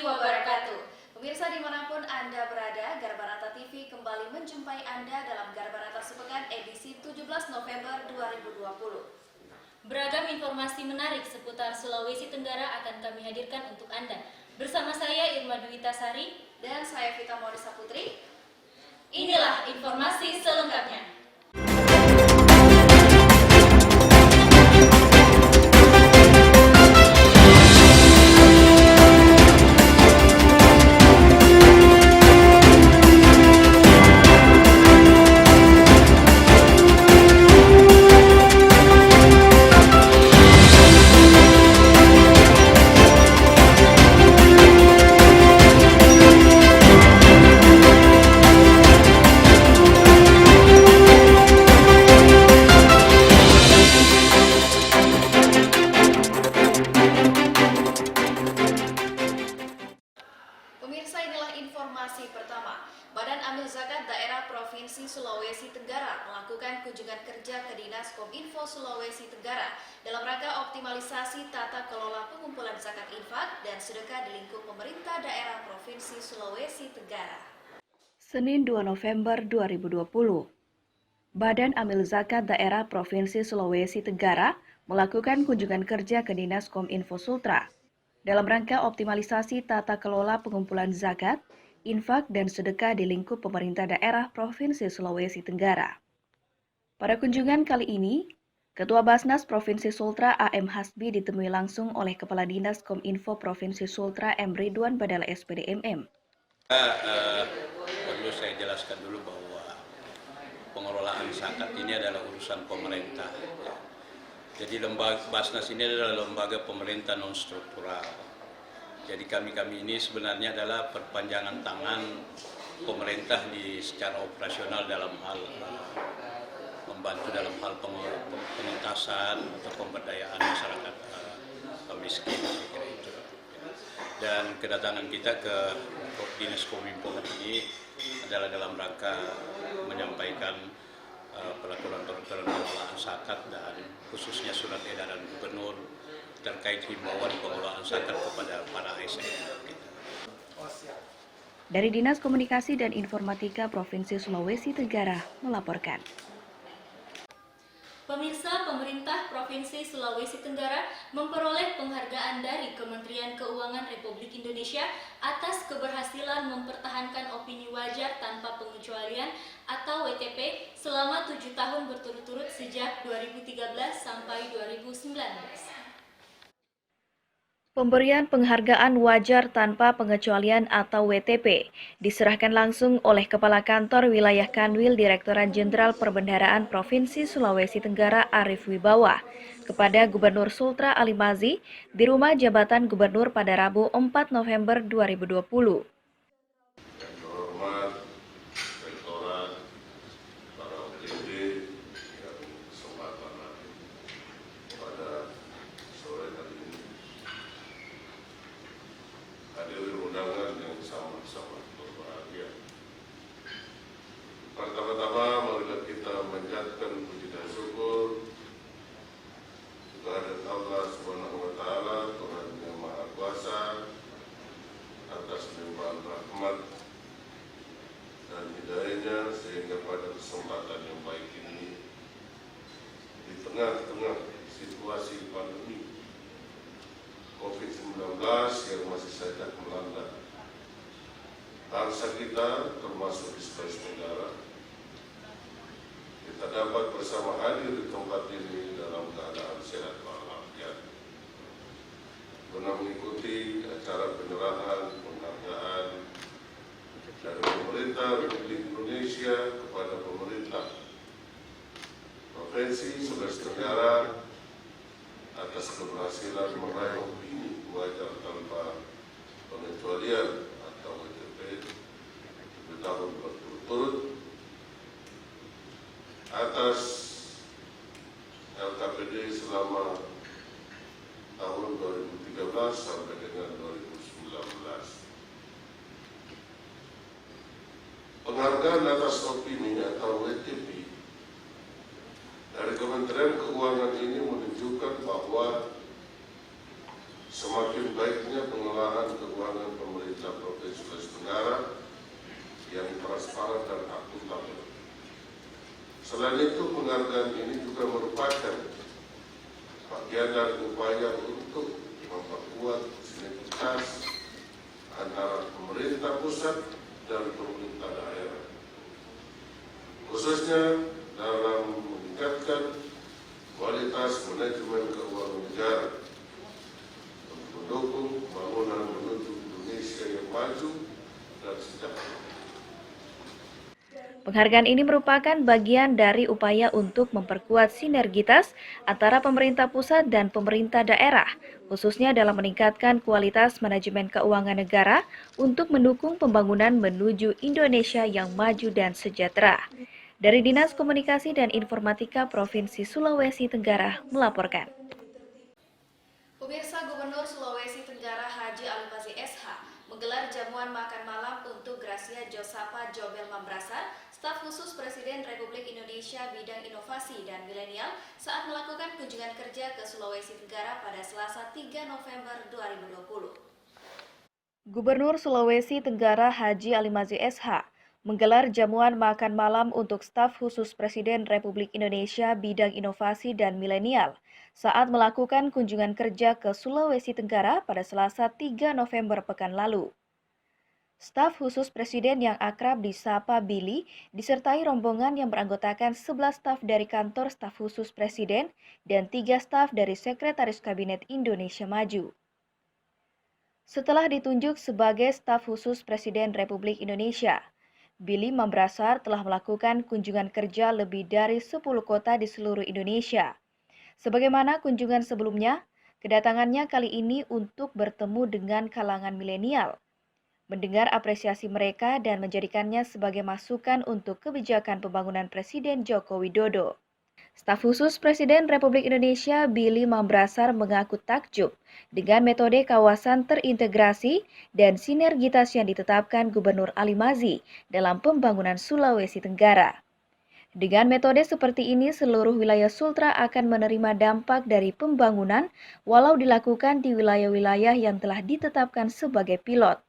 wabarakatuh. Pemirsa dimanapun Anda berada, Garbarata TV kembali menjumpai Anda dalam Garbarata Sepekan edisi 17 November 2020. Beragam informasi menarik seputar Sulawesi Tenggara akan kami hadirkan untuk Anda. Bersama saya Irma Dwi Tasari dan saya Vita Maurisa Putri. Inilah informasi selengkapnya. Pemirsa, inilah informasi pertama. Badan Amil Zakat Daerah Provinsi Sulawesi Tenggara melakukan kunjungan kerja ke Dinas Kominfo Sulawesi Tenggara dalam rangka optimalisasi tata kelola pengumpulan zakat infak dan sedekah di lingkup pemerintah daerah Provinsi Sulawesi Tenggara. Senin 2 November 2020, Badan Amil Zakat Daerah Provinsi Sulawesi Tenggara melakukan kunjungan kerja ke Dinas Kominfo Sultra dalam rangka optimalisasi tata kelola pengumpulan zakat, infak, dan sedekah di lingkup pemerintah daerah Provinsi Sulawesi Tenggara. Pada kunjungan kali ini, Ketua Basnas Provinsi Sultra AM Hasbi ditemui langsung oleh Kepala Dinas Kominfo Provinsi Sultra M. Ridwan Badala SPD MM. Perlu saya jelaskan dulu bahwa pengelolaan zakat ini adalah urusan pemerintah. Jadi lembaga Basnas ini adalah lembaga pemerintah non struktural. Jadi kami ini sebenarnya adalah perpanjangan tangan pemerintah secara operasional dalam hal membantu dalam hal pengentasan atau pemberdayaan masyarakat miskin. Dan kedatangan kita ke Dinas Kominfo ini adalah dalam rangka menyampaikan peraturan-peraturan pengelolaan zakat dan khususnya surat edaran gubernur terkait himbauan pengelolaan zakat kepada para ASN. Dari Dinas Komunikasi dan Informatika Provinsi Sulawesi Tenggara melaporkan. Pemirsa, pemerintah Provinsi Sulawesi Tenggara memperoleh penghargaan dari Kementerian Keuangan Republik Indonesia atas keberhasilan mempertahankan opini wajar tanpa pengecualian atau WTP selama 7 tahun berturut-turut sejak 2013 sampai 2019. Pemberian penghargaan wajar tanpa pengecualian atau WTP diserahkan langsung oleh Kepala Kantor Wilayah Kanwil Direktorat Jenderal Perbendaharaan Provinsi Sulawesi Tenggara Arief Wibawa kepada Gubernur Sultra Ali Mazi di Rumah Jabatan Gubernur pada Rabu 4 November 2020. Pertama-tama marilah kita menjadikan puji dan syukur kehadirat Allah Subhanahu wa taala, Tuhan yang Maha Kuasa, atas limpahan rahmat dan hidayahnya sehingga pada kesempatan yang baik ini di tengah-tengah situasi pandemi COVID-19 yang masih saja melanda bangsa kita termasuk di Sulawesi Tenggara, kita dapat bersama hadir di tempat ini dalam keadaan sehat walafiat guna mengikuti acara penyerahan penghargaan dari pemerintah Republik Indonesia kepada pemerintah Provinsi Sulawesi Tenggara atas keberhasilan meraih opini wajar tanpa pengecualian atau WTP 7 tahun berturut-turut atas LKPD selama tahun 2013 sampai dengan 2019. Penghargaan atas opini atau WTP dari Kementerian Keuangan ini menunjukkan bahwa semakin baiknya pengelolaan keuangan pemerintah Selain itu, penghargaan ini juga merupakan bagian dari upaya untuk memperkuat sinergitas antara pemerintah pusat dan pemerintah daerah, khususnya dalam meningkatkan kualitas manajemen keuangan negara untuk mendukung pembangunan menuju Indonesia yang maju dan sejahtera. Penghargaan ini merupakan bagian dari upaya untuk memperkuat sinergitas antara pemerintah pusat dan pemerintah daerah, khususnya dalam meningkatkan kualitas manajemen keuangan negara untuk mendukung pembangunan menuju Indonesia yang maju dan sejahtera. Dari Dinas Komunikasi dan Informatika Provinsi Sulawesi Tenggara melaporkan. Pemirsa, Gubernur Sulawesi Tenggara Haji Alimazi SH menggelar jamuan makan malam untuk Gracia Josapa Jobel Mambrasar, staf khusus Presiden Republik Indonesia bidang inovasi dan milenial saat melakukan kunjungan kerja ke Sulawesi Tenggara pada Selasa 3 November 2020. Gubernur Sulawesi Tenggara Haji Alimazi SH menggelar jamuan makan malam untuk staf khusus Presiden Republik Indonesia bidang inovasi dan milenial saat melakukan kunjungan kerja ke Sulawesi Tenggara pada Selasa 3 November pekan lalu. Staf khusus Presiden yang akrab disapa Billy disertai rombongan yang beranggotakan 11 staf dari kantor staf khusus Presiden dan 3 staf dari Sekretaris Kabinet Indonesia Maju. Setelah ditunjuk sebagai staf khusus Presiden Republik Indonesia, Billy Mambrasar telah melakukan kunjungan kerja lebih dari 10 kota di seluruh Indonesia. Sebagaimana kunjungan sebelumnya, kedatangannya kali ini untuk bertemu dengan kalangan milenial, mendengar apresiasi mereka dan menjadikannya sebagai masukan untuk kebijakan pembangunan Presiden Joko Widodo. Staf khusus Presiden Republik Indonesia Billy Mambrasar mengaku takjub dengan metode kawasan terintegrasi dan sinergitas yang ditetapkan Gubernur Alimazi dalam pembangunan Sulawesi Tenggara. Dengan metode seperti ini, seluruh wilayah Sultra akan menerima dampak dari pembangunan walau dilakukan di wilayah-wilayah yang telah ditetapkan sebagai pilot.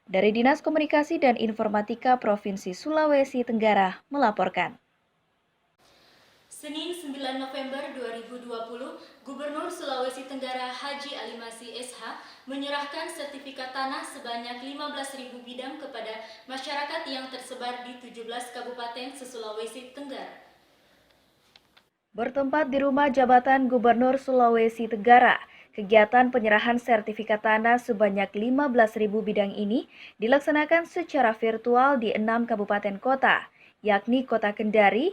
Dari Dinas Komunikasi dan Informatika Provinsi Sulawesi Tenggara melaporkan. Senin 9 November 2020, Gubernur Sulawesi Tenggara Haji Alimazi SH menyerahkan sertifikat tanah sebanyak 15.000 bidang kepada masyarakat yang tersebar di 17 kabupaten se-Sulawesi Tenggara. Bertempat di Rumah Jabatan Gubernur Sulawesi Tenggara, kegiatan penyerahan sertifikat tanah sebanyak 15.000 bidang ini dilaksanakan secara virtual di 6 kabupaten kota, yakni Kota Kendari,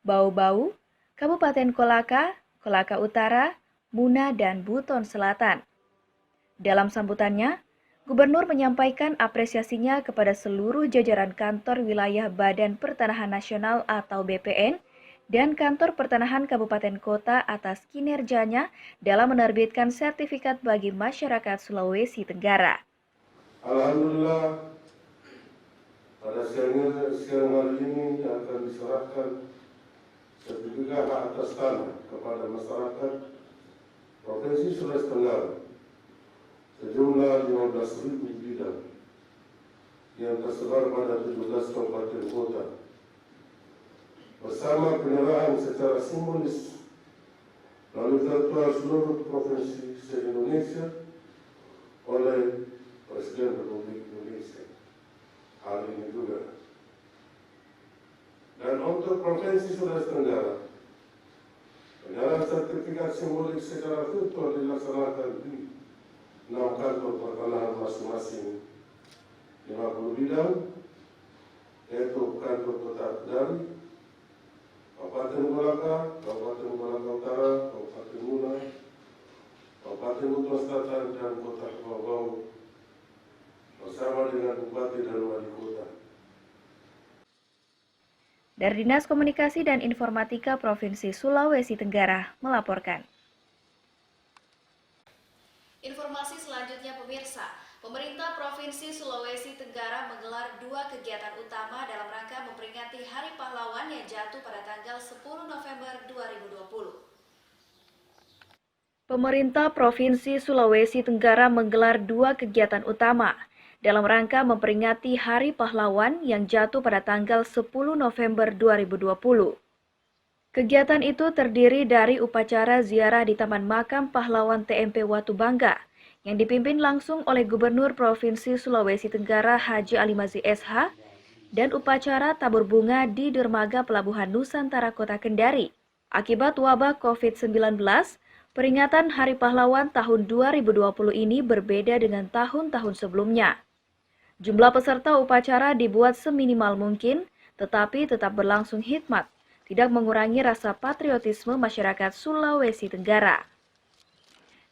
Bau-Bau, Kabupaten Kolaka, Kolaka Utara, Muna, dan Buton Selatan. Dalam sambutannya, Gubernur menyampaikan apresiasinya kepada seluruh jajaran kantor wilayah Badan Pertanahan Nasional atau BPN dan kantor pertanahan kabupaten kota atas kinerjanya dalam menerbitkan sertifikat bagi masyarakat Sulawesi Tenggara. Alhamdulillah, pada siang hari ini akan diserahkan sertifikat hak atas tanah kepada masyarakat Provinsi Sulawesi Tenggara sejumlah 15.000 bidang yang tersebar pada 17 kabupaten kota, bersama penyerahan secara simbolis melalui virtual seluruh provinsi se-Indonesia oleh Presiden Republik Indonesia hari ini juga. Dan untuk Provinsi Sulawesi Tenggara, penyerahan sertifikat simbolik secara virtual dilaksanakan di 6 kantor pertanahan masing-masing 50 bidang, yaitu kantor Kota Kendari, Kabupaten Kolaka, Kabupaten Kolaka Utara, Kabupaten Muna, Kabupaten Buton Selatan, dan Kota Bau-Bau, bersama dengan Bupati dan Wali Kota. Dari Dinas Komunikasi dan Informatika Provinsi Sulawesi Tenggara melaporkan. Informasi selanjutnya, pemirsa, pemerintah Provinsi Sulawesi Tenggara menggelar 2 kegiatan utama dalam rangka memperingati Hari Pahlawan yang jatuh pada tanggal 10 November 2020. Pemerintah Provinsi Sulawesi Tenggara menggelar 2 kegiatan utama dalam rangka memperingati Hari Pahlawan yang jatuh pada tanggal 10 November 2020. Kegiatan itu terdiri dari upacara ziarah di Taman Makam Pahlawan TMP Watu Bangga yang dipimpin langsung oleh Gubernur Provinsi Sulawesi Tenggara Haji Alimazi SH dan upacara tabur bunga di Dermaga Pelabuhan Nusantara Kota Kendari. Akibat wabah COVID-19, peringatan Hari Pahlawan tahun 2020 ini berbeda dengan tahun-tahun sebelumnya. Jumlah peserta upacara dibuat seminimal mungkin, tetapi tetap berlangsung hikmat, tidak mengurangi rasa patriotisme masyarakat Sulawesi Tenggara.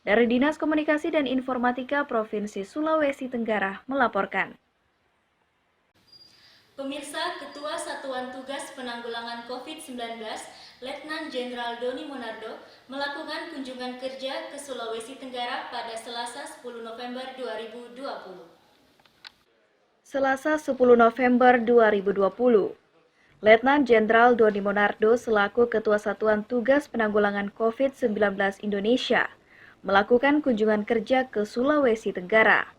Dari Dinas Komunikasi dan Informatika Provinsi Sulawesi Tenggara melaporkan. Pemirsa, Ketua Satuan Tugas Penanggulangan COVID-19, Letnan Jenderal Doni Monardo, melakukan kunjungan kerja ke Sulawesi Tenggara pada Selasa 10 November 2020. Selasa 10 November 2020, Letnan Jenderal Doni Monardo selaku Ketua Satuan Tugas Penanggulangan COVID-19 Indonesia melakukan kunjungan kerja ke Sulawesi Tenggara.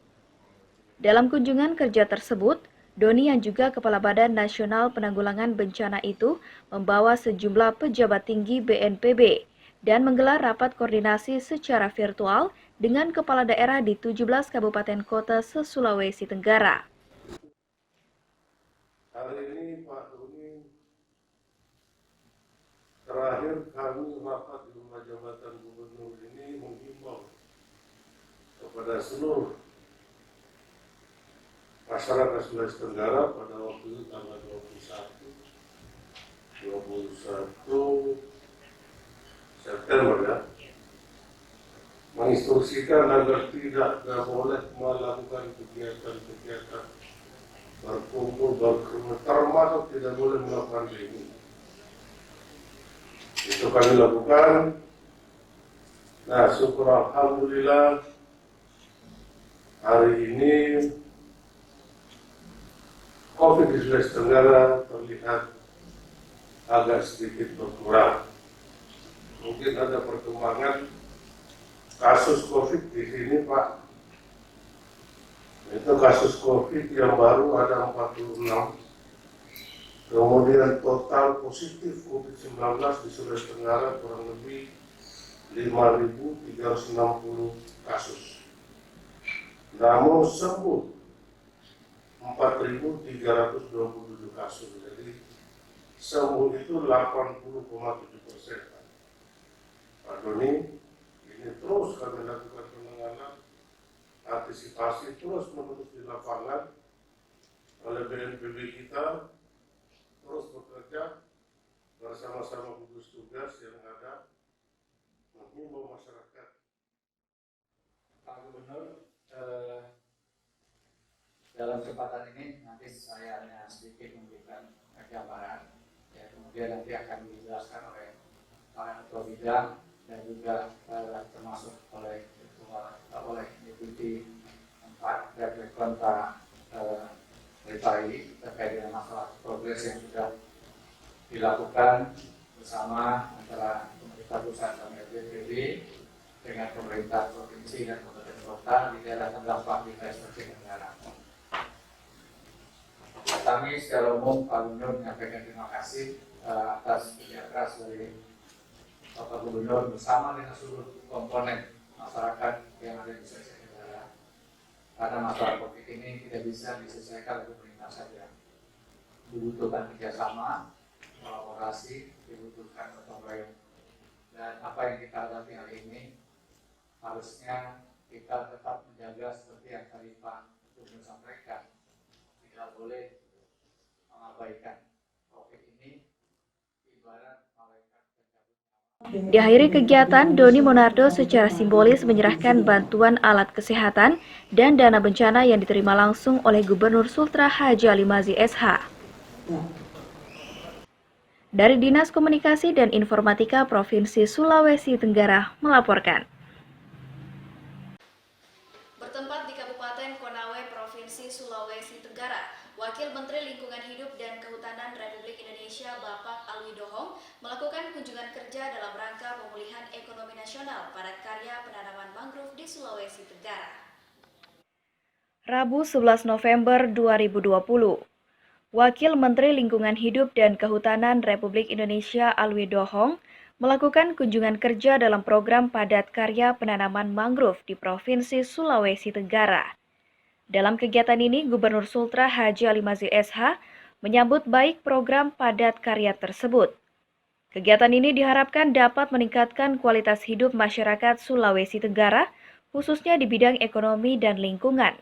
Dalam kunjungan kerja tersebut, Doni yang juga Kepala Badan Nasional Penanggulangan Bencana itu membawa sejumlah pejabat tinggi BNPB dan menggelar rapat koordinasi secara virtual dengan kepala daerah di 17 kabupaten kota se-Sulawesi Tenggara. Hari ini Pak Doni, terakhir kami rapat di rumah jabatan gubernur ini menghimbau kepada seluruh masyarakat Sulawesi Tenggara pada waktu itu tanggal 21 September ya, menginstruksikan agar tidak boleh melakukan kegiatan berkumpul, berkerumun, termasuk tidak boleh melakukan demo. Itu kami lakukan. Nah, syukur alhamdulillah hari ini COVID di Sulawesi Tenggara terlihat agak sedikit berkurang. Mungkin ada perkembangan kasus COVID di sini, Pak. Itu kasus COVID yang baru ada 46. Kemudian total positif COVID-19 di Sulawesi Tenggara kurang lebih 5.360 kasus. Namun sembuh 4.327 kasus. Jadi sembuh itu 80,7%. Pak Doni, ini terus kami lakukan penanganan, antisipasi terus menerus di lapangan oleh BNPB kita, terus bekerja bersama-sama gugus tugas yang ada menghimbau masyarakat. Pak Gubernur, dalam kesempatan ini nanti saya hanya sedikit memberikan gambaran, ya, kemudian nanti akan dijelaskan oleh para ketua bidang dan juga termasuk oleh Deputi 4 dan Rekon Pak Retai terkait dengan masalah progres yang sudah dilakukan bersama antara pemerintah pusat dan BNPB dengan pemerintah provinsi dan kabupaten kota di daerah terdampak di Sulawesi Tenggara. Kami secara umum Pak Gubernur menyampaikan terima kasih atas kerja keras dari Bapak Gubernur bersama dengan seluruh komponen masyarakat yang ada di Sulawesi Tenggara. Karena masalah COVID ini tidak bisa diselesaikan oleh pemerintah saja. Dibutuhkan kerjasama, kolaborasi, dibutuhkan gotong royong. Dan apa yang kita hadapi hari ini harusnya kita tetap menjaga seperti yang tadi Pak Gubernur sampaikan. Tidak boleh mengabaikan COVID ini ibarat malaikat pencabut. Di akhiri kegiatan, Doni Monardo secara simbolis menyerahkan bantuan alat kesehatan dan dana bencana yang diterima langsung oleh Gubernur Sultra Haji Alimazi SH. Dari Dinas Komunikasi dan Informatika Provinsi Sulawesi Tenggara melaporkan. Bertempat di Kabupaten Konawe, Provinsi Sulawesi Tenggara, Wakil Menteri Lingkungan Hidup dan Kehutanan Republik Indonesia Bapak Alwi Dohong melakukan kunjungan kerja dalam rangka pemulihan ekonomi nasional pada karya penanaman mangrove di Sulawesi Tenggara. Rabu 11 November 2020, Wakil Menteri Lingkungan Hidup dan Kehutanan Republik Indonesia Alwi Dohong melakukan kunjungan kerja dalam program padat karya penanaman mangrove di Provinsi Sulawesi Tenggara. Dalam kegiatan ini, Gubernur Sultra Haji Ali Mazhir SH menyambut baik program padat karya tersebut. Kegiatan ini diharapkan dapat meningkatkan kualitas hidup masyarakat Sulawesi Tenggara, khususnya di bidang ekonomi dan lingkungan.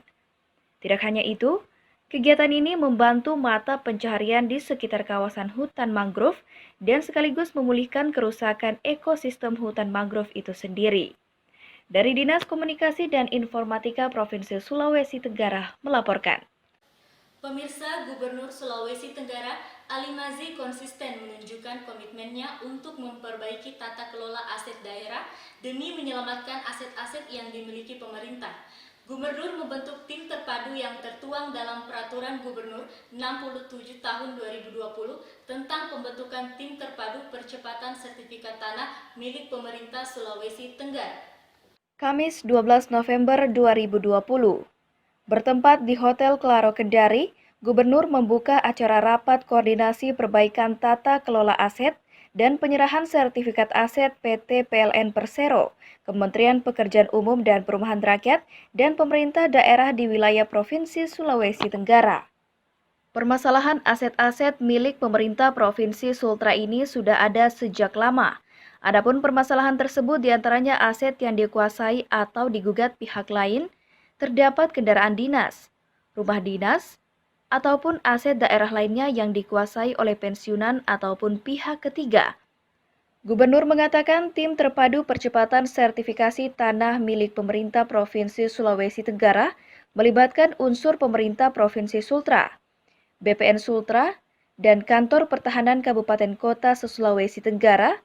Tidak hanya itu, kegiatan ini membantu mata pencaharian di sekitar kawasan hutan mangrove dan sekaligus memulihkan kerusakan ekosistem hutan mangrove itu sendiri. Dari Dinas Komunikasi dan Informatika Provinsi Sulawesi Tenggara melaporkan. Pemirsa, Gubernur Sulawesi Tenggara Ali Mazhir konsisten menunjukkan komitmennya untuk memperbaiki tata kelola aset daerah demi menyelamatkan aset-aset yang dimiliki pemerintah. Gubernur membentuk tim terpadu yang tertuang dalam Peraturan Gubernur 67 Tahun 2020 tentang pembentukan tim terpadu percepatan sertifikat tanah milik pemerintah Sulawesi Tenggara. Kamis 12 November 2020. Bertempat di Hotel Claro Kendari, Gubernur membuka acara rapat koordinasi perbaikan tata kelola aset dan penyerahan sertifikat aset PT PLN Persero, Kementerian Pekerjaan Umum dan Perumahan Rakyat, dan pemerintah daerah di wilayah Provinsi Sulawesi Tenggara. Permasalahan aset-aset milik pemerintah Provinsi Sultra ini sudah ada sejak lama. Adapun permasalahan tersebut diantaranya aset yang dikuasai atau digugat pihak lain, terdapat kendaraan dinas, rumah dinas, ataupun aset daerah lainnya yang dikuasai oleh pensiunan ataupun pihak ketiga. Gubernur mengatakan tim terpadu percepatan sertifikasi tanah milik pemerintah Provinsi Sulawesi Tenggara melibatkan unsur pemerintah Provinsi Sultra, BPN Sultra, dan Kantor Pertahanan Kabupaten Kota se-Sulawesi Tenggara.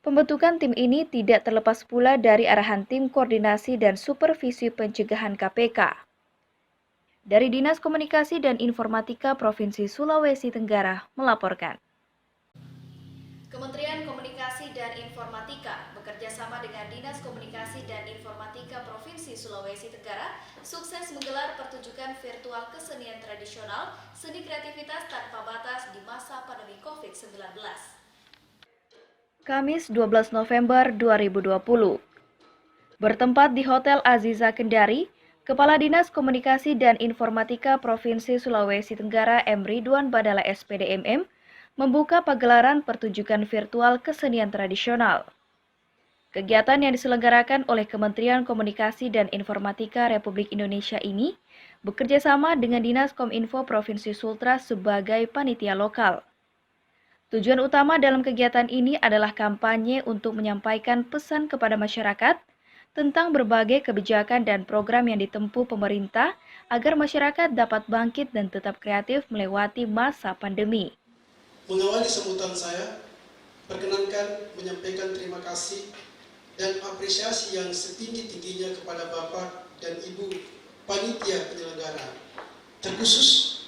Pembentukan tim ini tidak terlepas pula dari arahan tim koordinasi dan supervisi pencegahan KPK. Dari Dinas Komunikasi dan Informatika Provinsi Sulawesi Tenggara melaporkan. Kementerian Komunikasi dan Informatika bekerja sama dengan Dinas Komunikasi dan Informatika Provinsi Sulawesi Tenggara sukses menggelar pertunjukan virtual kesenian tradisional seni kreativitas tanpa batas di masa pandemi COVID-19. Kamis 12 November 2020. Bertempat di Hotel Aziza Kendari, Kepala Dinas Komunikasi dan Informatika Provinsi Sulawesi Tenggara M. Ridwan Badala SPD MM membuka pagelaran pertunjukan virtual kesenian tradisional. Kegiatan yang diselenggarakan oleh Kementerian Komunikasi dan Informatika Republik Indonesia ini bekerja sama dengan Dinas Kominfo Provinsi Sultra sebagai panitia lokal. Tujuan utama dalam kegiatan ini adalah kampanye untuk menyampaikan pesan kepada masyarakat tentang berbagai kebijakan dan program yang ditempuh pemerintah agar masyarakat dapat bangkit dan tetap kreatif melewati masa pandemi. Mengawali sambutan saya, perkenankan menyampaikan terima kasih dan apresiasi yang setinggi-tingginya kepada Bapak dan Ibu Panitia Penyelenggara, terkhusus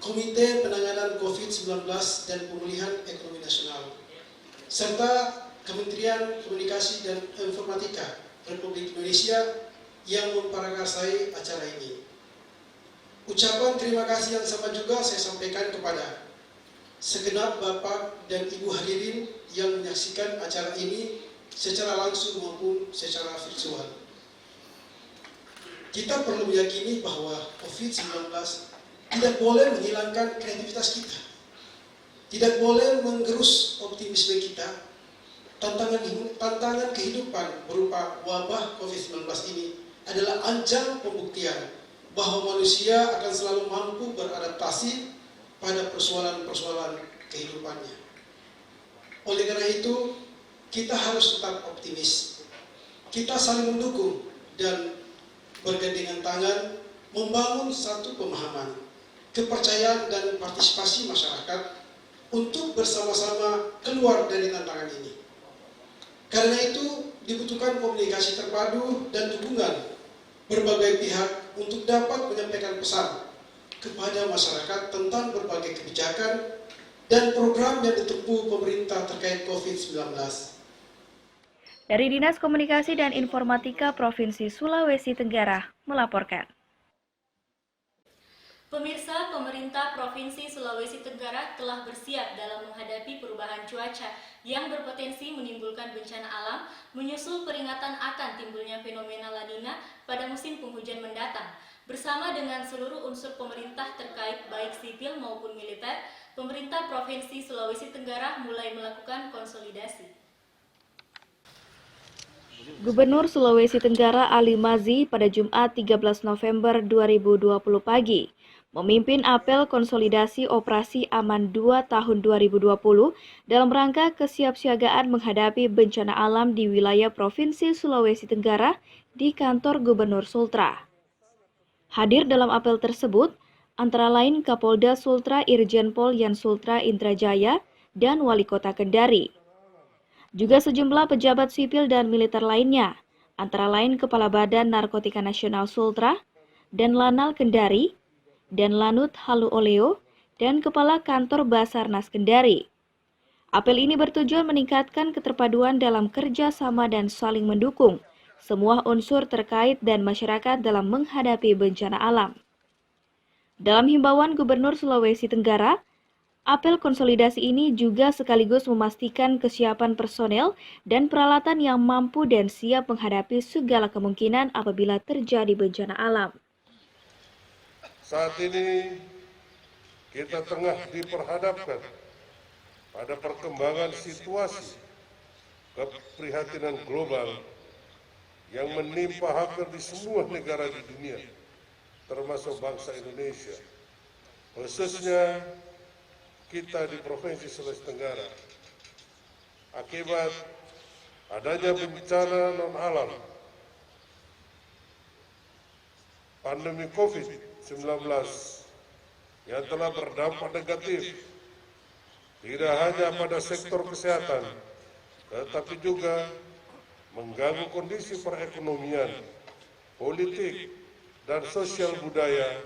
Komite Penanganan COVID-19 dan Pemulihan Ekonomi Nasional, serta Kementerian Komunikasi dan Informatika Republik Indonesia yang memprakarsai acara ini. Ucapan terima kasih yang sama juga saya sampaikan kepada segenap Bapak dan Ibu hadirin yang menyaksikan acara ini secara langsung maupun secara virtual. Kita perlu meyakini bahwa COVID-19 tidak boleh menghilangkan kreativitas kita, tidak boleh menggerus optimisme kita. Tantangan kehidupan berupa wabah COVID-19 ini adalah ajang pembuktian bahwa manusia akan selalu mampu beradaptasi pada persoalan-persoalan kehidupannya. Oleh karena itu, kita harus tetap optimis. Kita saling mendukung dan bergandengan tangan membangun satu pemahaman, kepercayaan dan partisipasi masyarakat untuk bersama-sama keluar dari tantangan ini. Karena itu dibutuhkan komunikasi terpadu dan dukungan berbagai pihak untuk dapat menyampaikan pesan kepada masyarakat tentang berbagai kebijakan dan program yang ditempuh pemerintah terkait COVID-19. Dari Dinas Komunikasi dan Informatika Provinsi Sulawesi Tenggara melaporkan. Pemirsa, pemerintah Provinsi Sulawesi Tenggara telah bersiap dalam menghadapi perubahan cuaca yang berpotensi menimbulkan bencana alam menyusul peringatan akan timbulnya fenomena La Nina pada musim penghujan mendatang. Bersama dengan seluruh unsur pemerintah terkait baik sipil maupun militer, pemerintah Provinsi Sulawesi Tenggara mulai melakukan konsolidasi. Gubernur Sulawesi Tenggara Ali Mazi pada Jumat 13 November 2020 pagi memimpin apel konsolidasi Operasi Aman 2 tahun 2020 dalam rangka kesiapsiagaan menghadapi bencana alam di wilayah Provinsi Sulawesi Tenggara di kantor Gubernur Sultra. Hadir dalam apel tersebut antara lain Kapolda Sultra Irjen Pol Yan Sultra Indrajaya dan Wali Kota Kendari. Juga sejumlah pejabat sipil dan militer lainnya, antara lain Kepala Badan Narkotika Nasional Sultra, dan Lanal Kendari, dan Lanut Halu Oleo, dan Kepala Kantor Basarnas Kendari. Apel ini bertujuan meningkatkan keterpaduan dalam kerjasama dan saling mendukung semua unsur terkait dan masyarakat dalam menghadapi bencana alam. Dalam himbauan Gubernur Sulawesi Tenggara, apel konsolidasi ini juga sekaligus memastikan kesiapan personel dan peralatan yang mampu dan siap menghadapi segala kemungkinan apabila terjadi bencana alam. Saat ini kita tengah diperhadapkan pada perkembangan situasi keprihatinan global yang menimpa hampir di semua negara di dunia, termasuk bangsa Indonesia, khususnya kita di Provinsi Sulawesi Tenggara, akibat adanya bencana non-alam, pandemi COVID-19 yang telah berdampak negatif tidak hanya pada sektor kesehatan, tetapi juga mengganggu kondisi perekonomian, politik, dan sosial budaya,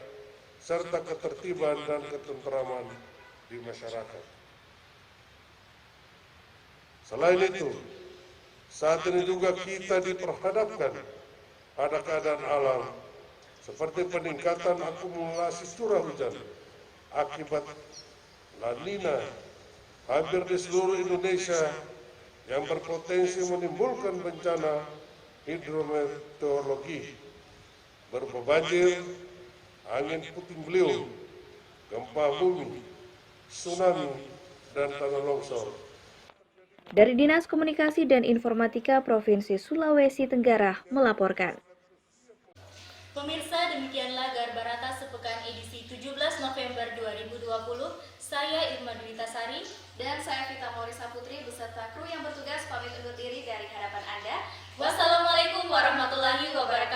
serta ketertiban dan ketentraman di masyarakat. Selain itu, saat ini juga kita diperhadapkan pada keadaan alam seperti peningkatan akumulasi curah hujan akibat La Nina hampir di seluruh Indonesia yang berpotensi menimbulkan bencana hidrometeorologi berupa banjir, angin puting beliung, gempa bumi, tsunami, dan tanah longsor. Dari Dinas Komunikasi dan Informatika Provinsi Sulawesi Tenggara melaporkan. Pemirsa, demikianlah Garbarata Sepekan edisi 17 November 2020. Saya Irma Dwi Tasari Dan saya Vita Maurisa Putri beserta kru yang bertugas pamit undur diri dari hadapan Anda. Wassalamualaikum warahmatullahi wabarakatuh.